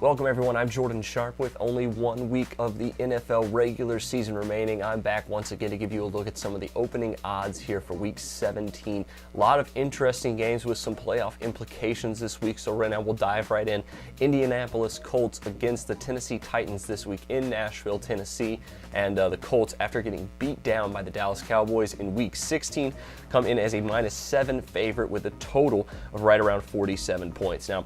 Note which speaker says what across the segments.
Speaker 1: Welcome everyone, I'm Jordan Sharp with only 1 week of the NFL regular season remaining. I'm back once again to give you a look at some of the opening odds here for week 17. A lot of interesting games with some playoff implications this week, so right now we'll dive right in. Indianapolis Colts against the Tennessee Titans this week in Nashville, Tennessee. And the Colts, after getting beat down by the Dallas Cowboys in week 16, come in as a -7 favorite with a total of right around 47 points. Now,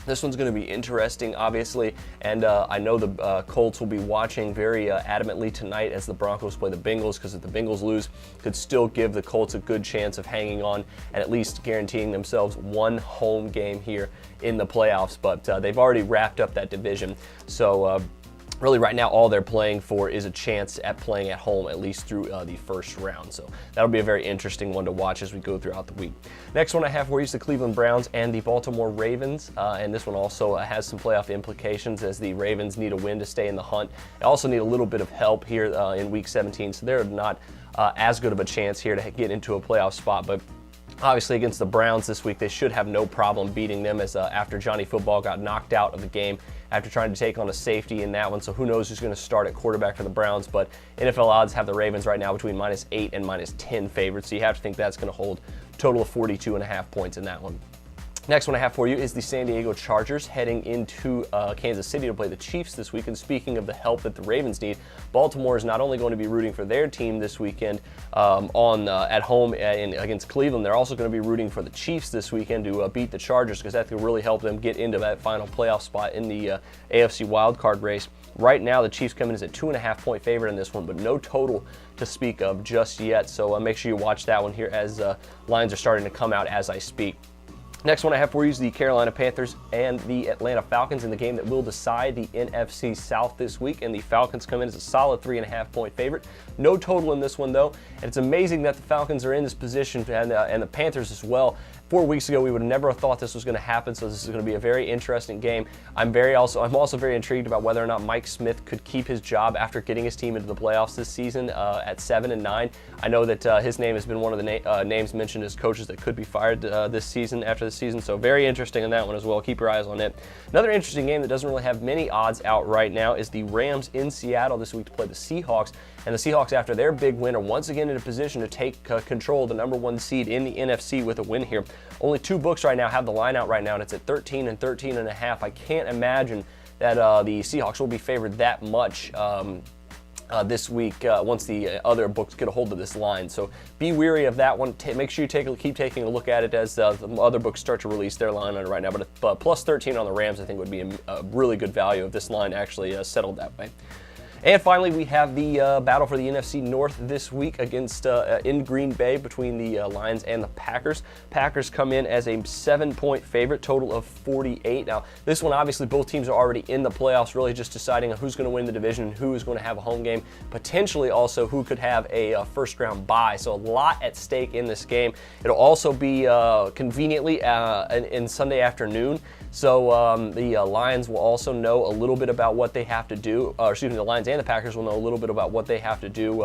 Speaker 1: this one's going to be interesting, obviously, and I know the Colts will be watching very adamantly tonight as the Broncos play the Bengals, because if the Bengals lose, could still give the Colts a good chance of hanging on and at least guaranteeing themselves one home game here in the playoffs. But they've already wrapped up that division, so really, right now, all they're playing for is a chance at playing at home, at least through the first round. So that'll be a very interesting one to watch as we go throughout the week. Next one I have for you is the Cleveland Browns and the Baltimore Ravens. And this one also has some playoff implications, as the Ravens need a win to stay in the hunt. They also need a little bit of help here in week 17, so they're not as good of a chance here to get into a playoff spot. But obviously, against the Browns this week, they should have no problem beating them, as after Johnny Football got knocked out of the game after trying to take on a safety in that one. So who knows who's going to start at quarterback for the Browns, but NFL odds have the Ravens right now between -8 and -10 favorites, so you have to think that's going to hold a total of 42.5 points in that one. Next one I have for you is the San Diego Chargers heading into Kansas City to play the Chiefs this week. And speaking of the help that the Ravens need, Baltimore is not only going to be rooting for their team this weekend at home against Cleveland, they're also going to be rooting for the Chiefs this weekend to beat the Chargers, because that could really help them get into that final playoff spot in the AFC wildcard race. Right now, the Chiefs come in as a 2.5-point favorite in this one, but no total to speak of just yet. So make sure you watch that one here, as lines are starting to come out as I speak. Next one I have for you is the Carolina Panthers and the Atlanta Falcons in the game that will decide the NFC South this week. And the Falcons come in as a solid 3.5-point favorite. No total in this one, though. And it's amazing that the Falcons are in this position, and the Panthers as well. 4 weeks ago, we would have never thought this was going to happen, so this is going to be a very interesting game. I'm also very intrigued about whether or not Mike Smith could keep his job after getting his team into the playoffs this season at 7-9. I know that his name has been one of the names mentioned as coaches that could be fired this season after the season, so very interesting in that one as well. Keep your eyes on it. Another interesting game that doesn't really have many odds out right now is the Rams in Seattle this week to play the Seahawks. And the Seahawks, after their big win, are once again in a position to take control of the #1 seed in the NFC with a win here. Only 2 books right now have the line out right now, and it's at 13 and 13.5. I can't imagine that the Seahawks will be favored that much this week once the other books get a hold of this line. So be wary of that one. Make sure you keep taking a look at it as the other books start to release their line on it right now. But plus 13 on the Rams, I think, would be a really good value if this line actually settled that way. And finally, we have the battle for the NFC North this week in Green Bay between the Lions and the Packers. Packers come in as a 7-point favorite, total of 48. Now, this one, obviously, both teams are already in the playoffs, really just deciding who's going to win the division and who is going to have a home game, potentially also who could have a first-round bye. So a lot at stake in this game. It'll also be conveniently in Sunday afternoon. So the Lions will also know a little bit about what they have to do, the Lions and the Packers will know a little bit about what they have to do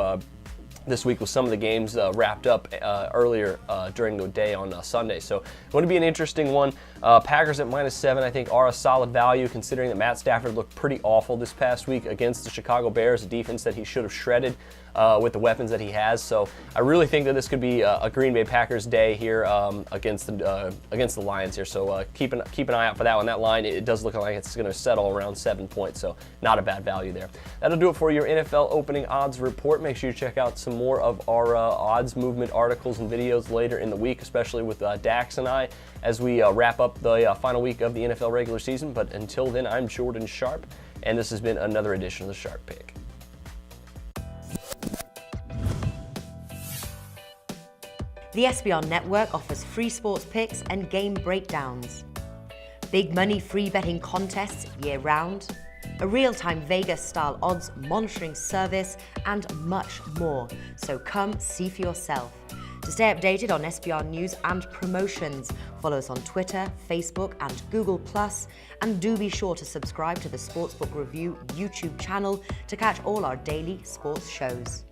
Speaker 1: this week with some of the games wrapped up earlier during the day on Sunday. So going to be an interesting one. Packers at -7, I think, are a solid value, considering that Matt Stafford looked pretty awful this past week against the Chicago Bears, a defense that he should have shredded with the weapons that he has. So I really think that this could be a Green Bay Packers day here against the Lions here. So keep an eye out for that one. That line, it does look like it's going to settle around 7 points, so not a bad value there. That'll do it for your NFL opening odds report. Make sure you check out some more of our odds movement articles and videos later in the week, especially with Dax and I, as we wrap up the final week of the NFL regular season. But until then, I'm Jordan Sharp, and this has been another edition of the Sharp Pick.
Speaker 2: The SBR Network offers free sports picks and game breakdowns, big money free betting contests year-round, a real-time Vegas-style odds monitoring service, and much more. So come see for yourself. To stay updated on SBR news and promotions, follow us on Twitter, Facebook, and Google+, and do be sure to subscribe to the Sportsbook Review YouTube channel to catch all our daily sports shows.